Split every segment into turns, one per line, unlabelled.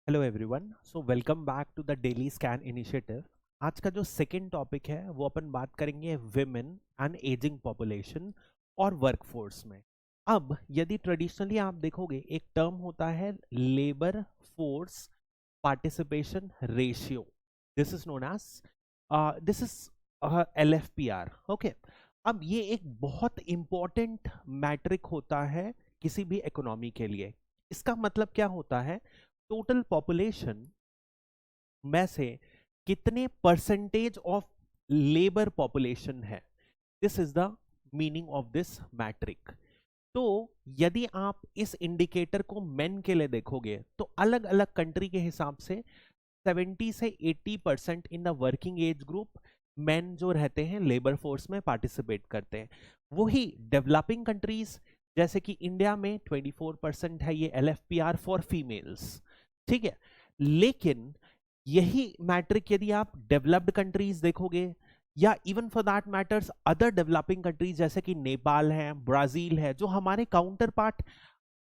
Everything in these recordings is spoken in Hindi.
Hello everyone, so welcome back to the daily scan initiative. आज का जो सेकंड टॉपिक है वो अपन बात करेंगे विमेन एंड एजिंग पॉपुलेशन और वर्कफोर्स में। अब यदि ट्रेडिशनली आप देखोगे एक टर्म होता है labour force participation ratio. This is known as this is LFPR। Okay, अब ये एक बहुत इंपॉर्टेंट मैट्रिक होता है किसी भी इकोनॉमी के लिए। इसका मतलब क्या होता है? टोटल पॉपुलेशन में से कितने परसेंटेज ऑफ लेबर पॉपुलेशन है। This is the meaning of this metric. तो यदि आप इस इंडिकेटर को मेन के लिए देखोगे तो अलग अलग कंट्री के हिसाब से 70 से 80% in the working age group main जो रहते हैं लेबर फोर्स में पार्टिसिपेट करते हैं। वही डेवलपिंग कंट्रीज जैसे कि इंडिया में 24% है ये LFPR फॉर फीमेल्स। ठीक है, लेकिन यही मैट्रिक यदि आप डेवलप्ड कंट्रीज देखोगे या even for that matters other developing countries जैसे कि नेपाल है, ब्राजील है, जो हमारे काउंटर पार्ट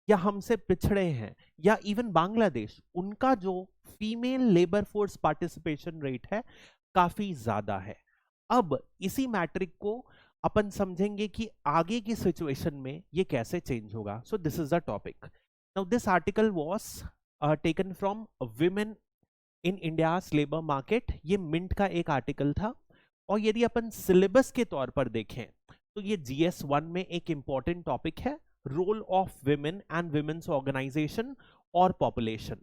या हमसे पिछड़े हैं, या इवन बांग्लादेश, उनका जो female labour force participation rate है काफी ज्यादा है। अब इसी मैट्रिक को अपन समझेंगे कि आगे की सिचुएशन में ये कैसे चेंज होगा। So this is the topic. Now this article was taken from women in India's labour market. ये मिंट का एक आर्टिकल था। और यदि अपन सिलेबस के तौर पर देखें तो ये GS1 में एक important topic role, of women and women's विमेन्स ऑर्गेनाइजेशन और पॉपुलेशन।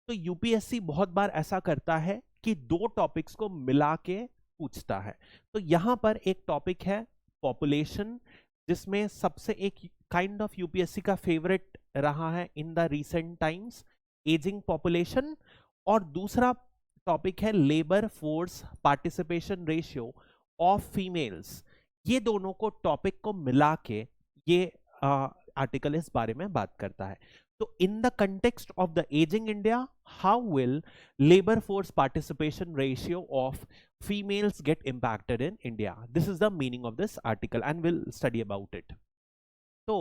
तो यूपीएससी बहुत बार ऐसा करता है कि दो टॉपिक्स को मिला के पूछता है। तो यहां पर एक टॉपिक है पॉपुलेशन, जिसमें सबसे एक काइंड ऑफ यूपीएससी का फेवरेट रहा है in the recent times, ageing population. और दूसरा टॉपिक है labour force participation ratio of females. ये दोनों को टॉपिक को मिला के ये आर्टिकल इस बारे में बात करता है। तो in the context of the ageing India, how will labour force participation ratio of females get impacted in India? This is the meaning of this article and we'll study about it. तो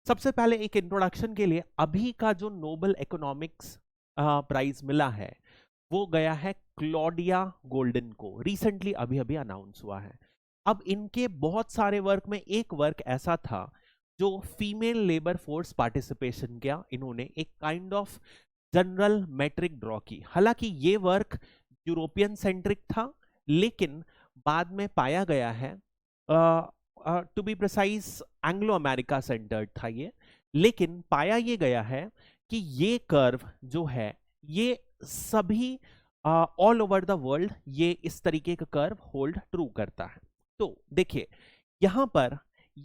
सबसे पहले एक इंट्रोडक्शन के लिए, अभी का जो नोबेल इकोनॉमिक्स प्राइज मिला है वो गया है क्लॉडिया गोल्डन को। रिसेंटली अभी अभी अनाउंस हुआ है। अब इनके बहुत सारे वर्क में एक वर्क ऐसा था जो फीमेल लेबर फोर्स पार्टिसिपेशन किया। इन्होंने एक kind of general metric draw की। हालांकि ये वर्क यूरोपियन सेंट्रिक था, लेकिन बाद में पाया गया है, to be precise Anglo America centred था ये, लेकिन पाया ये गया है कि ये कर्व जो है ये सभी ऑल ओवर द वर्ल्ड ये इस तरीके का कर्व होल्ड ट्रू करता है। तो देखिए यहां पर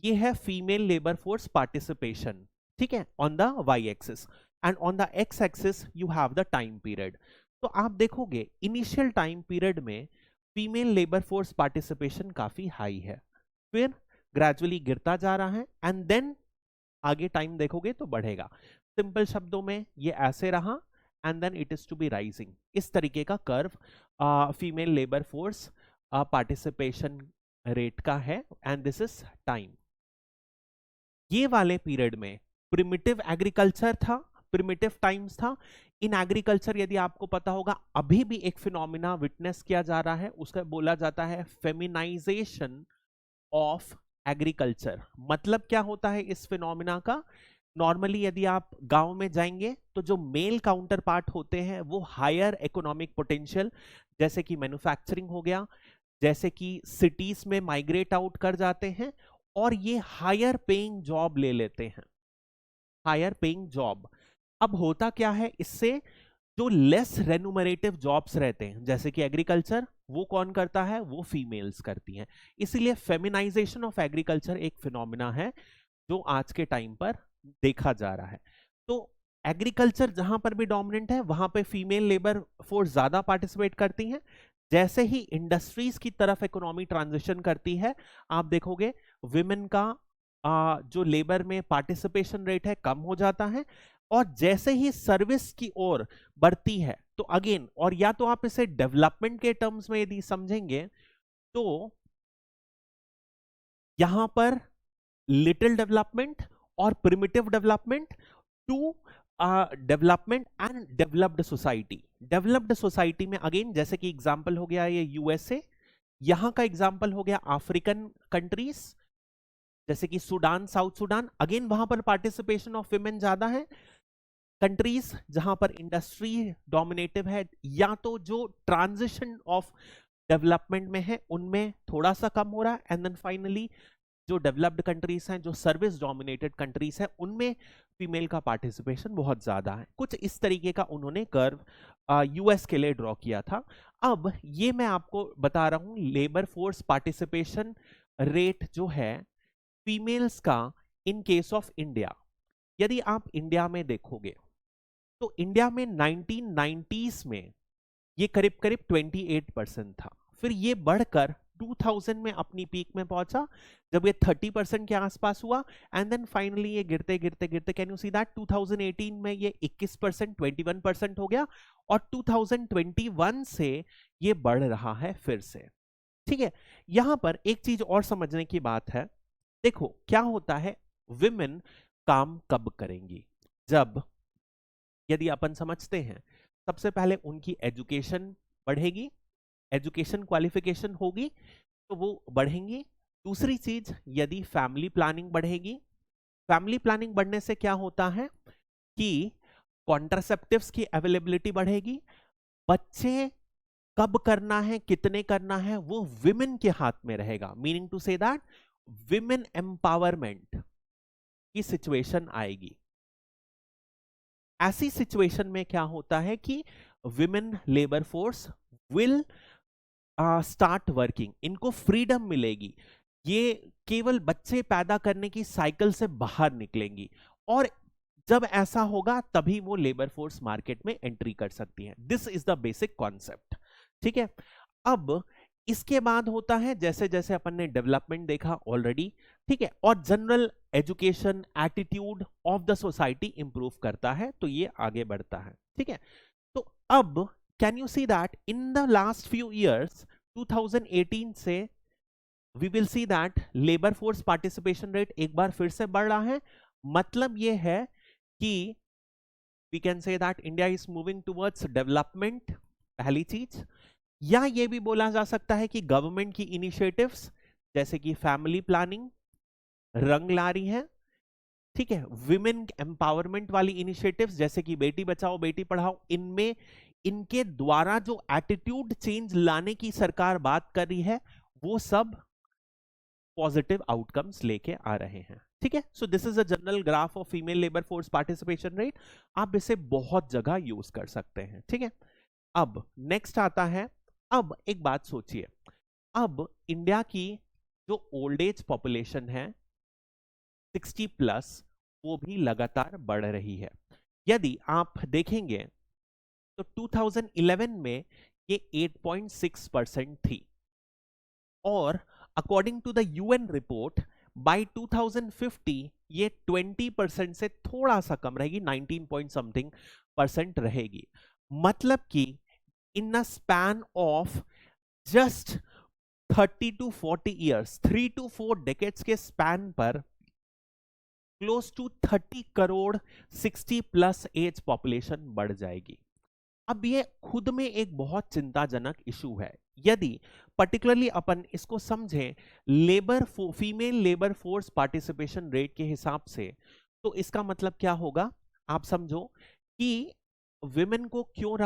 ये है फीमेल लेबर फोर्स पार्टिसिपेशन, ठीक है, on the Y axis, and on the X axis you have the time period. तो आप देखोगे इनिशियल टाइम पीरियड में फीमेल लेबर फोर्स पार्टिसिपेशन काफी हाई है, फिर ग्रेजुअली गिरता जा रहा है, एंड देन आगे टाइम देखोगे तो बढ़ेगा। सिंपल शब्दों में ये ऐसे रहा, and then it is to be rising. इस तरीके का curve female labour force participation rate का है, एंड दिस इज टाइम। ये वाले पीरियड में प्रिमिटिव एग्रीकल्चर था, प्रिमिटिव टाइम्स था। इन एग्रीकल्चर यदि आपको पता होगा अभी भी एक फिनोमिना विटनेस किया जा रहा है, उसका बोला जाता है फेमिनाइजेशन ऑफ एग्रीकल्चर। मतलब क्या होता है इस फिनोमिना का? नॉर्मली यदि आप गांव में जाएंगे तो जो मेल काउंटर पार्ट होते हैं वो हायर इकोनॉमिक पोटेंशियल, जैसे कि मैन्युफैक्चरिंग हो गया, जैसे कि सिटीज में माइग्रेट आउट कर जाते हैं और ये हायर पेइंग जॉब ले लेते हैं, हायर पेइंग जॉब। अब होता क्या है इससे, जो लेस रेन्यूमरेटिव जॉब्स रहते हैं जैसे कि एग्रीकल्चर, वो कौन करता है? वो फीमेल्स करती हैं। इसीलिए फेमिनाइजेशन ऑफ एग्रीकल्चर एक फिनोमिना है जो आज के टाइम पर देखा जा रहा है। तो एग्रीकल्चर जहां पर भी डोमिनेंट है वहां पे फीमेल लेबर फोर्स ज्यादा पार्टिसिपेट करती हैं। जैसे ही इंडस्ट्रीज की तरफ इकोनॉमी ट्रांजिशन करती है, आप देखोगे विमेन का जो लेबर में पार्टिसिपेशन रेट है कम हो जाता है। और जैसे ही सर्विस की ओर बढ़ती है तो अगेन, और या तो आप इसे डेवलपमेंट के टर्म्स में यदि समझेंगे तो यहां पर लिटिल डेवलपमेंट और primitive development, to development and developed society. Developed society में अगेन जैसे कि एग्जांपल हो गया ये यूएसए, यहां का एग्जांपल हो गया अफ्रीकन कंट्रीज जैसे कि सूडान, साउथ सूडान, अगेन वहां पर पार्टिसिपेशन ऑफ विमेन ज्यादा है। कंट्रीज जहां पर इंडस्ट्री डोमिनेटिव है या तो जो ट्रांजिशन ऑफ डेवलपमेंट में है उनमें थोड़ा सा कम हो रहा है। एंड देन फाइनली जो डेवलप्ड कंट्रीज हैं, जो सर्विस डोमिनेटेड कंट्रीज हैं, उनमें फीमेल का पार्टिसिपेशन बहुत ज्यादा है। कुछ इस तरीके का उन्होंने कर्व यूएस के लिए ड्रॉ किया था। अब ये मैं आपको बता रहा हूं लेबर फोर्स पार्टिसिपेशन रेट जो है फीमेल्स का इन केस ऑफ इंडिया। यदि आप इंडिया में देखोगे तो इंडिया में 1990s में ये करीब करीब 28% था, फिर ये बढ़कर 2000 में अपनी पीक में पहुंचा जब ये 30% के आसपास हुआ। एंड देन फाइनली ये गिरते गिरते गिरते, कैन यू सी दैट, 2018 में ये 21% 21% हो गया और 2021 से ये बढ़ रहा है फिर से। ठीक है, यहां पर एक चीज और समझने की बात है। देखो क्या होता है, विमेन काम कब करेंगी, जब, यदि अपन समझते हैं सबसे पहले उनकी एजुकेशन बढ़ेगी, एजुकेशन क्वालिफिकेशन होगी तो वो बढ़ेंगी। दूसरी चीज, यदि फैमिली प्लानिंग बढ़ेगी, फैमिली प्लानिंग बढ़ने से क्या होता है कि कॉन्ट्रासेप्टिव्स की अवेलेबिलिटी बढ़ेगी। बच्चे कब करना है, कितने करना है, वो विमेन के हाथ में रहेगा। Meaning to say that women empowerment की सिचुएशन आएगी। ऐसी सिचुएशन में क्या होता है कि women labour force will start working, इनको फ्रीडम मिलेगी, ये केवल बच्चे पैदा करने की साइकिल से बाहर निकलेंगी और जब ऐसा होगा तभी वो लेबर फोर्स मार्केट में एंट्री कर सकती है। This is the basic concept. ठीक है, अब इसके बाद होता है जैसे जैसे अपन ने डेवलपमेंट देखा ऑलरेडी, ठीक है, और general education attitude of the society improve करता है तो ये आगे बढ़ता है। ठीक है, तो अब can you see that in the last few years 2018 से we will see that labour force participation rate एक बार फिर से बढ़ रहा है। मतलब ये है कि we can say that India is moving towards development, पहली चीज। या ये भी बोला जा सकता है कि गवर्नमेंट की इनिशिएटिव्स जैसे कि फैमिली प्लानिंग रंग ला रही है। ठीक है, विमेन एम्पावरमेंट वाली इनिशिएटिव्स जैसे कि बेटी बचाओ बेटी पढ़ाओ, इनमें इनके द्वारा जो एटीट्यूड चेंज लाने की सरकार बात कर रही है वो सब पॉजिटिव आउटकम्स लेके आ रहे हैं। ठीक है, so this is a general graph of female labour force participation rate. आप इसे बहुत जगह यूज कर सकते हैं। ठीक है, अब नेक्स्ट आता है, अब एक बात सोचिए, अब इंडिया की जो ओल्ड एज पॉपुलेशन है 60 प्लस वो भी लगातार बढ़ रही है। यदि आप देखेंगे तो 2011 में ये 8.6% थी और according to the UN report by 2050 ये 20% से थोड़ा सा कम रहेगी, 19 पॉइंट समथिंग परसेंट रहेगी। मतलब कि in a span of just 30 to 40 years, 3 to 4 decades के स्पैन पर close to 30 crore 60 plus age population बढ़ जाएगी। अब ये खुद में एक बहुत चिंताजनक इशू है। यदि पर्टिकुलरली अपन इसको समझें female labour force participation rate के हिसाब से, तो इसका मतलब क्या होगा, आप समझो कि विमेन को क्यों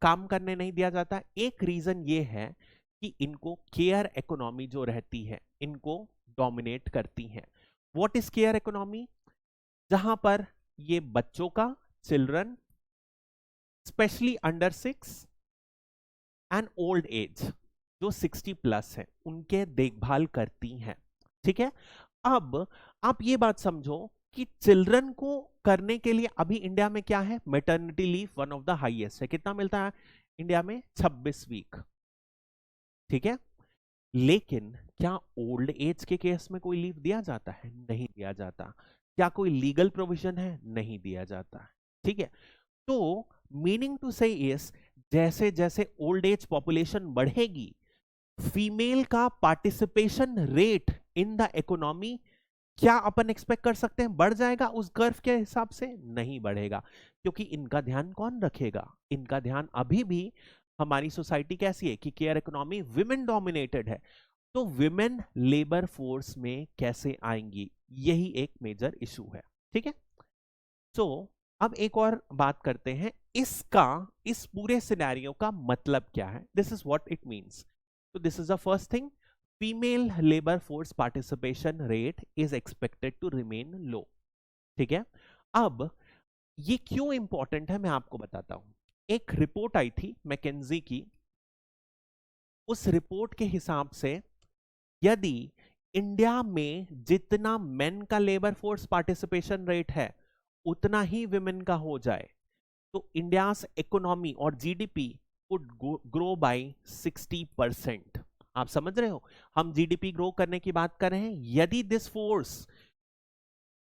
काम करने नहीं दिया जाता। एक रीजन ये है कि इनको केयर इकोनॉमी जो रहती है इनको डोमिनेट करती है। व्हाट इज केयर इकोनॉमी, जहां पर ये बच्चों का, children specially under 6 and old age जो 60 प्लस है उनके देखभाल करती हैं। ठीक है, अब आप ये बात समझो कि चिल्ड्रन को करने के लिए अभी इंडिया में क्या है, maternity leave one of the highest है। कितना मिलता है इंडिया में, 26 वीक। ठीक है, लेकिन क्या ओल्ड एज के केस में कोई लीव दिया जाता है, नहीं दिया जाता। क्या कोई लीगल प्रोविजन है, नहीं दिया जाता। ठीक है, तो मीनिंग टू से इज जैसे जैसे ओल्ड एज पॉपुलेशन बढ़ेगी फीमेल का participation rate in the economy क्या अपन एक्सपेक्ट कर सकते हैं बढ़ जाएगा उस कर्व के हिसाब से? नहीं बढ़ेगा, क्योंकि इनका ध्यान कौन रखेगा? इनका ध्यान अभी भी, हमारी सोसाइटी कैसी है कि केयर इकोनॉमी विमेन डोमिनेटेड है, तो विमेन लेबर फोर्स में कैसे आएंगी, यही एक मेजर इशू है। ठीक है, सो अब एक और बात करते हैं, इसका, इस पूरे सिनेरियो का मतलब क्या है? This is what it means. तो this is the first thing, female labour force participation rate is expected to remain low. ठीक है, अब ये क्यों इंपॉर्टेंट है मैं आपको बताता हूं। एक रिपोर्ट आई थी मैकेंजी की, उस रिपोर्ट के हिसाब से यदि इंडिया में जितना मेन का लेबर फोर्स पार्टिसिपेशन रेट है उतना ही विमेन का हो जाए, तो इंडियाज इकोनॉमी और जीडीपी वुड ग्रो बाय 60%। आप समझ रहे हो, हम जीडीपी ग्रो करने की बात कर रहे हैं, यदि this force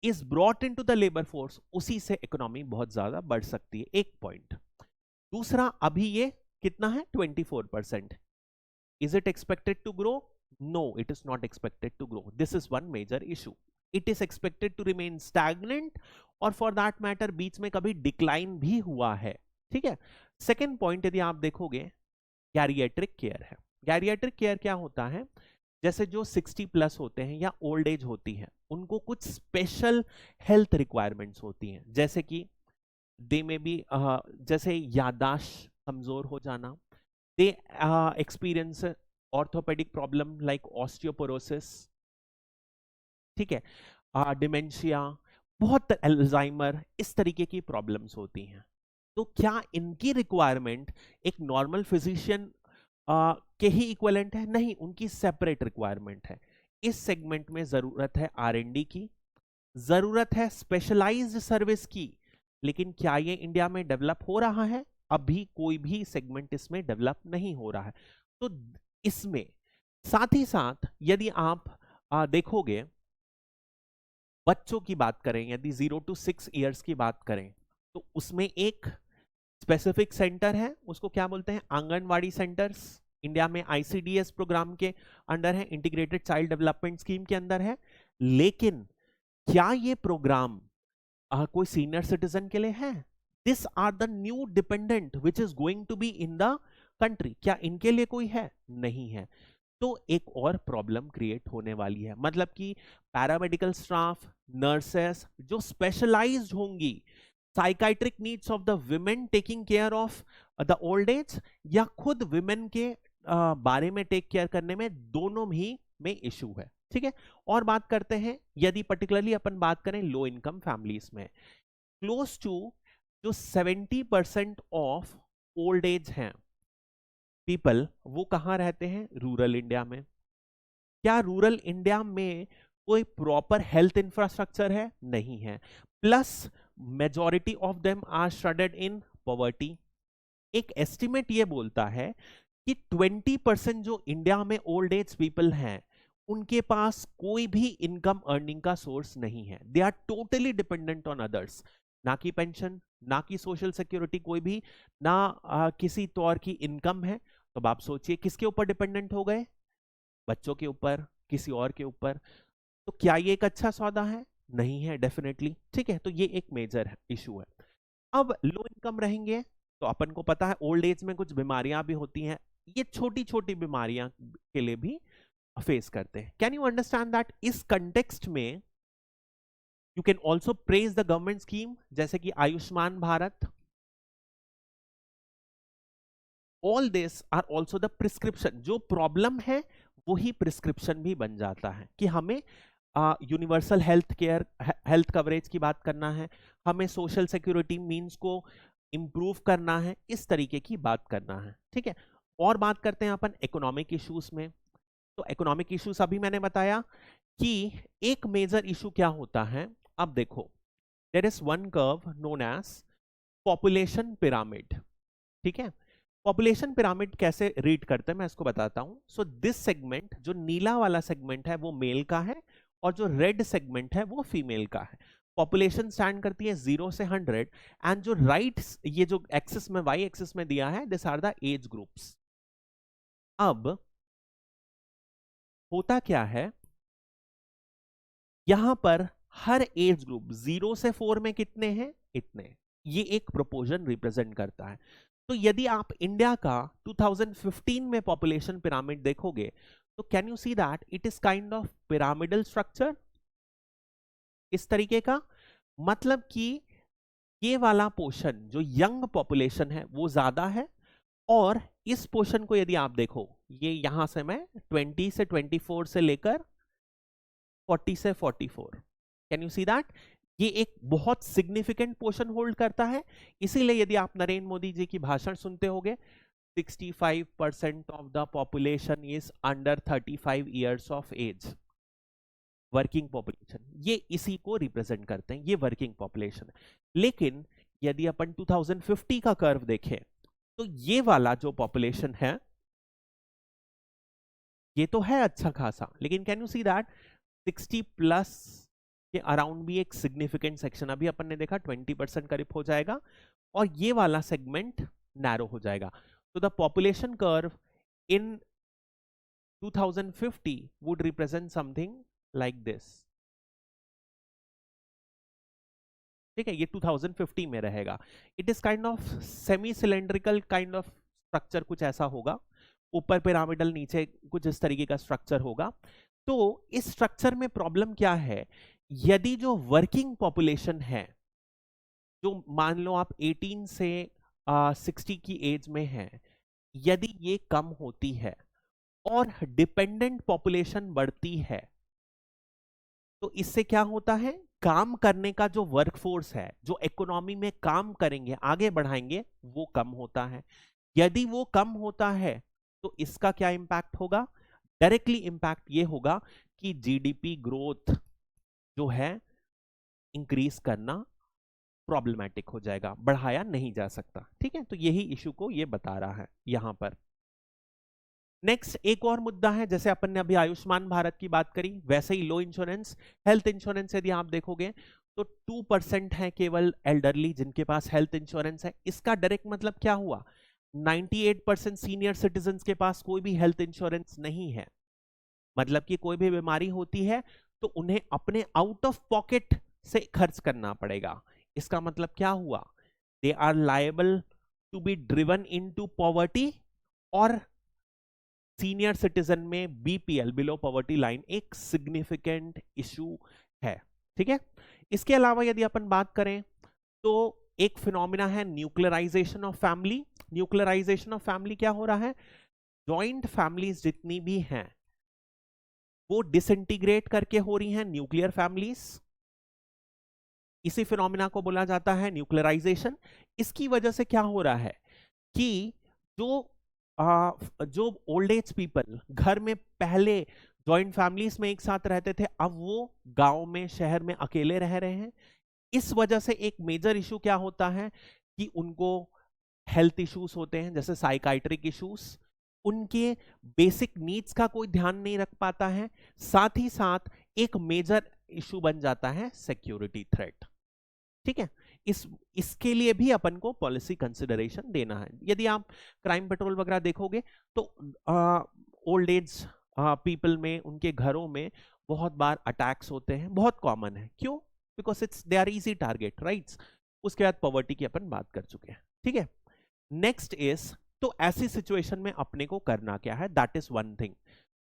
is brought into the labour force, उसी से इकोनॉमी बहुत ज्यादा बढ़ सकती है, एक पॉइंट। दूसरा, अभी ये कितना है, 24%। Is it expected to grow? No, it is not expected to grow. This is one major issue. It is expected to remain stagnant, और for that matter बीच में कभी डिक्लाइन भी हुआ है। ठीक है, सेकेंड पॉइंट यदि आप देखोगे, गैरिएट्रिक केयर है। गैरिएट्रिक केयर क्या होता है? जैसे जो 60 प्लस होते हैं या ओल्ड एज होती है, उनको कुछ स्पेशल हेल्थ रिक्वायरमेंट्स होती हैं, जैसे कि दे में भी जैसे यादाश्त कमजोर हो जाना, they experience orthopedic problem like osteoporosis, ठीक है, डिमेंशिया, बहुत अल्जाइमर, इस तरीके की प्रॉब्लम्स होती हैं। तो क्या इनकी रिक्वायरमेंट एक नॉर्मल फिजिशियन के ही इक्विवेलेंट है? नहीं, उनकी सेपरेट रिक्वायरमेंट है। इस सेगमेंट में जरूरत है आर&डी की, जरूरत है स्पेशलाइज्ड सर्विस की, लेकिन क्या ये इंडिया में डेवलप हो रहा है? अभी कोई भी सेगमेंट इसमें डेवलप नहीं हो रहा है। तो इसमें साथ ही साथ यदि आप देखोगे, बच्चों की बात करें, यदि 0 to 6 ईयर्स की बात करें, तो उसमें एक स्पेसिफिक सेंटर है, उसको क्या बोलते हैं, आंगनवाड़ी सेंटर्स। इंडिया में आईसीडीएस प्रोग्राम के अंडर है, इंटीग्रेटेड चाइल्ड डेवलपमेंट स्कीम के अंदर है। लेकिन क्या ये प्रोग्राम कोई सीनियर सिटीजन के लिए है? This are the new dependent which is going to be in the country, क्या इनके लिए कोई है? नहीं है। तो एक और प्रॉब्लम क्रिएट होने वाली है, मतलब कि पैरामेडिकल स्टाफ, नर्सेस जो स्पेशलाइज्ड होंगी, psychiatric needs of the women taking care of the old age, या खुद विमेन के बारे में टेक केयर करने में, दोनों ही में इशू है। ठीक है, और बात करते हैं, यदि पर्टिकुलरली अपन बात करें लो इनकम फैमिलीज में, क्लोज टू जो 70% ऑफ ओल्ड एज हैं पीपल, वो कहां रहते हैं? रूरल इंडिया में। क्या रूरल इंडिया में कोई प्रॉपर हेल्थ इंफ्रास्ट्रक्चर है? नहीं है। Plus majority of them are stranded in poverty. एक एस्टिमेट ये बोलता है कि 20% जो इंडिया में ओल्ड एज पीपल हैं, उनके पास कोई भी इनकम अर्निंग का सोर्स नहीं है। They are totally dependent on others, ना कि पेंशन, ना कि सोशल सिक्योरिटी, कोई भी ना किसी तौर की इनकम है। तो आप सोचिए किसके ऊपर डिपेंडेंट हो गए? बच्चों के ऊपर, किसी और के ऊपर। तो क्या ये एक अच्छा सौदा है? नहीं है, डेफिनेटली। ठीक है, तो ये एक मेजर इशू है। अब लो इनकम रहेंगे तो अपन को पता है ओल्ड एज में कुछ बीमारियां भी होती हैं, ये छोटी छोटी बीमारियां के लिए भी फेस करते हैं। Can you understand that? इस कंटेक्स्ट में you can also praise the government scheme, जैसे कि Ayushman Bharat. All this are also the prescription, जो प्रॉब्लम है वही प्रिस्क्रिप्शन भी बन जाता है कि हमें universal health care, health coverage की बात करना है, हमें सोशल सिक्योरिटी मींस को इंप्रूव करना है, इस तरीके की बात करना है। ठीक है, और बात करते हैं अपन इकोनॉमिक इश्यूज में। तो इकोनॉमिक इश्यूज अभी मैंने बताया कि एक मेजर इशू क्या होता है। अब देखो, there is one curve known as population pyramid. ठीक है, पॉपुलेशन पिरामिड कैसे रीड करते हैं मैं इसको बताता हूं। सो दिस सेगमेंट, जो नीला वाला सेगमेंट है वो मेल का है, और जो रेड सेगमेंट है वो फीमेल का है। पॉपुलेशन स्टैंड करती है 0 से 100, एंड जो राइट ये जो एक्सिस में, वाई एक्सिस में दिया है, this are the age groups. अब होता क्या है, यहां पर हर एज ग्रुप 0 से 4 में कितने हैं, इतने। ये एक प्रोपोर्शन रिप्रेजेंट करता है। तो यदि आप इंडिया का 2015 में पॉपुलेशन पिरामिड देखोगे तो can you see that it is kind of pyramidal structure, इस तरीके का। मतलब कि ये वाला पोर्शन जो यंग पॉपुलेशन है वो ज्यादा है, और इस पोर्शन को यदि आप देखो, ये यहां से मैं 20 से 24 से लेकर 40 से 44, कैन यू सी दैट ये एक बहुत सिग्निफिकेंट पोर्शन होल्ड करता है। इसीलिए यदि आप नरेंद्र मोदी जी की भाषण सुनते होंगे, 65% of the population is under 35 years of age, working population, ये इसी को रिप्रेजेंट करते हैं, ये वर्किंग पॉपुलेशन है। लेकिन यदि अपन 2050 का कर्व देखें तो ये वाला जो पॉपुलेशन है ये तो है अच्छा खासा, लेकिन can you see that 60 plus के अराउंड भी एक सिग्निफिकेंट सेक्शन, अभी अपन ने देखा 20% करीब हो जाएगा, और ये वाला सेगमेंट नैरो हो जाएगा। तो the population curve in 2050 would represent something like this, ठीक है, ये 2050 में रहेगा। It is kind of semi cylindrical kind of structure, कुछ ऐसा होगा, ऊपर पिरामिडल नीचे कुछ इस तरीके का स्ट्रक्चर होगा। तो इस स्ट्रक्चर में प्रॉब्लम क्या है, यदि जो वर्किंग पॉपुलेशन है, जो मान लो आप 18 से 60 की एज में है, यदि ये कम होती है और डिपेंडेंट पॉपुलेशन बढ़ती है, तो इससे क्या होता है, काम करने का जो वर्कफोर्स है, जो इकोनॉमी में काम करेंगे, आगे बढ़ाएंगे, वो कम होता है। यदि वो कम होता है तो इसका क्या इंपैक्ट होगा, डायरेक्टली इंपैक्ट ये होगा कि जीडीपी ग्रोथ जो है इंक्रीज करना प्रॉब्लमैटिक हो जाएगा, बढ़ाया नहीं जा सकता। ठीक है, तो यही इशू को ये बता रहा है यहां पर। नेक्स्ट एक और मुद्दा है, जैसे अपन ने अभी आयुष्मान भारत की बात करी, वैसे ही लो इंश्योरेंस, हेल्थ इंश्योरेंस यदि आप देखोगे तो 2% है केवल एल्डरली जिनके पास हेल्थ इंश्योरेंस है। इसका डायरेक्ट मतलब क्या हुआ, 98% सीनियर सिटीजन्स के पास कोई भी हेल्थ इंश्योरेंस नहीं है। मतलब कि कोई भी बीमारी होती है तो उन्हें अपने आउट ऑफ पॉकेट से खर्च करना पड़ेगा। इसका मतलब क्या हुआ, they are liable to be driven into poverty, और सीनियर सिटीजन में बीपीएल, बिलो पॉवर्टी लाइन, एक सिग्निफिकेंट इशू है। ठीक है, इसके अलावा यदि अपन बात करें तो एक फिनोमिना है nuclearization of family. Nuclearization of family क्या हो रहा है, जॉइंट फैमिलीज जितनी भी हैं वो डिसइंटीग्रेट करके हो रही हैं न्यूक्लियर फैमिलीज। इसी फिनोमिना को बोला जाता है न्यूक्लियराइजेशन। इसकी वजह से क्या हो रहा है कि जो ओल्ड एज पीपल घर में पहले जॉइंट फैमिलीज में एक साथ रहते थे, अब वो गांव में, शहर में अकेले रह रहे हैं। इस वजह से एक मेजर इशू क्या होता है कि उनको हेल्थ इश्यूज होते हैं, जैसे साइकाइट्रिक इश्यूज, उनके बेसिक नीड्स का कोई ध्यान नहीं रख पाता है। साथ ही साथ एक मेजर इशू बन जाता है सिक्योरिटी थ्रेट। ठीक है, इसके लिए भी अपन को पॉलिसी कंसिडरेशन देना है। यदि आप क्राइम पेट्रोल वगैरह देखोगे तो ओल्ड एज पीपल में, उनके घरों में बहुत बार अटैक्स होते हैं, बहुत कॉमन है। क्यों, because it's they are easy target, rights. उसके बाद पॉवर्टी की अपन बात कर चुके हैं। ठीक है, नेक्स्ट इज, तो ऐसी सिचुएशन में अपने को करना क्या है, दैट इज वन थिंग।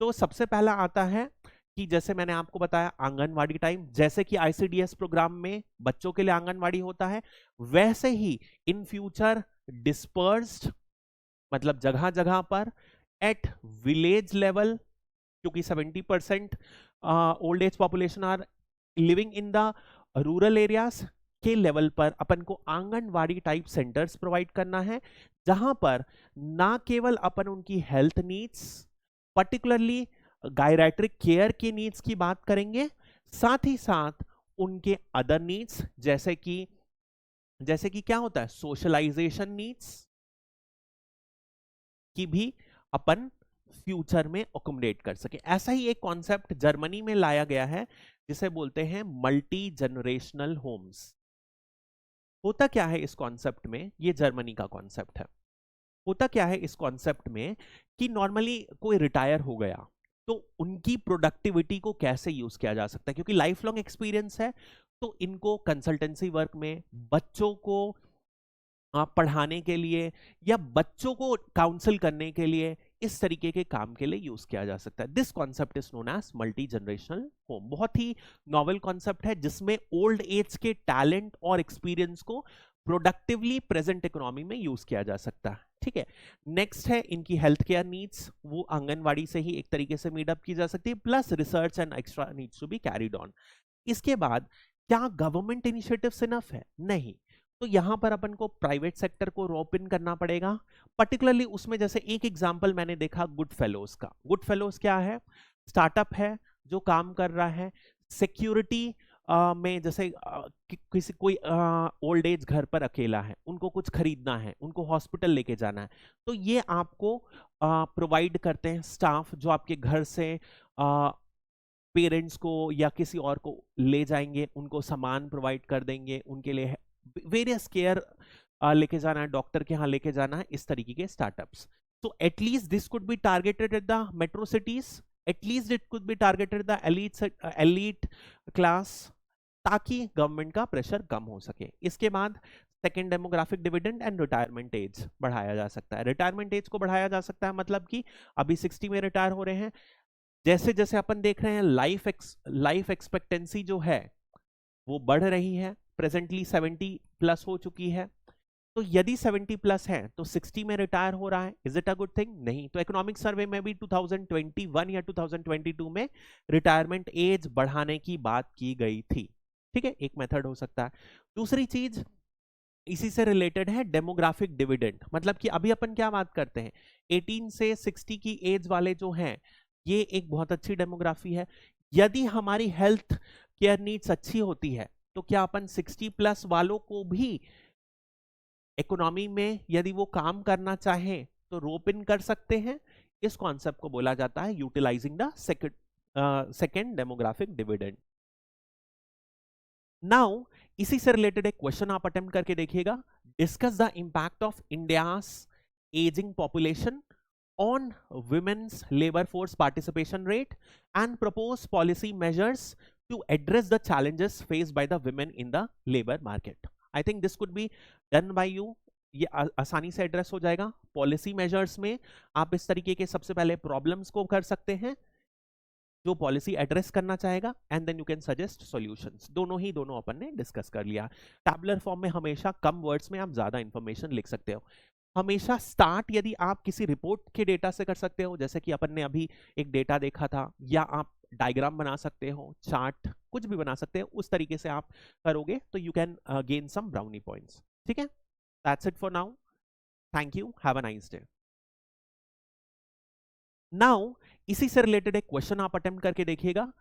तो सबसे पहला आता है कि जैसे मैंने आपको बताया आंगनवाड़ी टाइम, जैसे कि आईसीडीएस प्रोग्राम में बच्चों के लिए आंगनवाड़ी होता है, वैसे ही इन फ्यूचर डिस्पर्स्ड, मतलब जगह जगह पर, एट विलेज लेवल, क्योंकि 70% old age population are living in the rural areas के लेवल पर अपन को आंगनवाड़ी टाइप सेंटर्स प्रोवाइड करना है, जहां पर ना केवल अपन उनकी हेल्थ नीड्स, पर्टिकुलरली गायरेट्रिक केयर की नीड्स की बात करेंगे, साथ ही साथ उनके अदर नीड्स, जैसे कि क्या होता है, सोशलाइजेशन नीड्स की भी अपन फ्यूचर में अकोमोडेट कर सके। ऐसा ही एक कॉन्सेप्ट जर्मनी में लाया गया है जिसे बोलते हैं मल्टी जनरेशनल होम्स। होता क्या है इस कॉन्सेप्ट में, ये जर्मनी का कॉन्सेप्ट है। होता क्या है इस कॉन्सेप्ट में कि नॉर्मली कोई रिटायर हो गया तो उनकी प्रोडक्टिविटी को कैसे यूज किया जा सकता है, क्योंकि लाइफ लॉन्ग एक्सपीरियंस है, तो इनको कंसल्टेंसी वर्क में, बच्चों को पढ़ाने के लिए या बच्चों को काउंसिल करने के लिए, इस तरीके के काम के लिए यूज किया जा सकता है। This concept is known as multi generational home. बहुत ही नॉवेल कॉन्सेप्ट है जिसमें ओल्ड एज के टैलेंट और एक्सपीरियंस को प्रोडक्टिवली प्रेजेंट इकोनॉमी में यूज किया जा सकता है। ठीक है, नेक्स्ट है इनकी हेल्थ केयर नीड्स, वो आंगनवाड़ी से ही एक तरीके से मीटअप की जा सकती है, plus research and extra needs to be carried on. इसके बाद क्या गवर्नमेंट इनिशिएटिव्स इनफ है? नहीं, तो यहां पर अपन को प्राइवेट सेक्टर को रोप इन करना पड़ेगा। पर्टिकुलरली उसमें जैसे एक एग्जांपल मैंने देखा गुड फेलोज का। गुड फेलोज क्या है? स्टार्टअप है जो काम कर रहा है सिक्योरिटी में, जैसे किसी कोई ओल्ड एज घर पर अकेला है, उनको कुछ खरीदना है, उनको हॉस्पिटल लेके जाना है, तो ये आपको प्रोवाइड करते हैं स्टाफ जो आपके घर से पेरेंट्स को या किसी और को ले जाएंगे, उनको सामान प्रोवाइड कर देंगे, उनके लिए वेरियस केयर लेके जाना है, डॉक्टर के यहाँ लेके जाना है, इस तरीके के स्टार्टअप्स। तो at least this could be targeted at the metro cities, at least it could be targeted the elite class, ताकि गवर्नमेंट का प्रेशर कम हो सके। इसके बाद second demographic dividend and retirement age बढ़ाया जा सकता है। रिटायरमेंट एज को बढ़ाया जा सकता है मतलब कि अभी 60 में रिटायर हो रहे हैं, जैसे जैसे अपन देख रहे हैं लाइफ एक्सपेक्टेंसी जो है वो बढ़ रही है, प्रेजेंटली 70 प्लस हो चुकी है, तो यदि 70 प्लस है तो 60 में रिटायर हो रहा है, is it a good thing? नहीं। तो इकोनॉमिक सर्वे में भी 2021 या 2022 में रिटायरमेंट एज बढ़ाने की बात की गई थी। ठीक है, एक मेथड हो सकता है। दूसरी चीज इसी से रिलेटेड है डेमोग्राफिक डिविडेंड, मतलब कि अभी अपन क्या बात करते हैं, 18 से 60 की एज वाले जो हैं, ये एक बहुत अच्छी डेमोग्राफी है। यदि हमारी हेल्थ केयर नीड्स अच्छी होती है तो क्या अपन 60 प्लस वालों को भी इकोनॉमी में यदि वो काम करना चाहें तो रोप इन कर सकते हैं? इस कॉन्सेप्ट को बोला जाता है utilising the second demographic dividend. Now इसी से रिलेटेड एक क्वेश्चन आप अटेम्प्ट करके देखिएगा। Discuss the impact of India's ageing population on women's labor force participation rate and propose policy measures to address the challenges faced by the women in the labor market. I think this could be done by you. ये आसानी से एड्रेस हो जाएगा। पॉलिसी मेजर्स में आप इस तरीके के सबसे पहले प्रॉब्लम्स को कर सकते हैं जो पॉलिसी एड्रेस करना चाहेगा, and then you can suggest solutions. दोनों अपन ने डिस्कस कर लिया। टैबुलर फॉर्म में हमेशा कम वर्ड्स में आप ज्यादा इंफॉर्मेशन लिख सकते हो। हमेशा स्टार्ट यदि आप किसी रिपोर्ट के डेटा से कर सकते हो, जैसे कि अपन ने अभी एक डेटा देखा था, या आप डायग्राम बना सकते हो, चार्ट कुछ भी बना सकते हो, उस तरीके से आप करोगे तो you can gain some brownie points. ठीक है, that's it for now. Thank you, have a nice day. Now इसी से रिलेटेड एक क्वेश्चन आप अटेम्प्ट करके देखिएगा।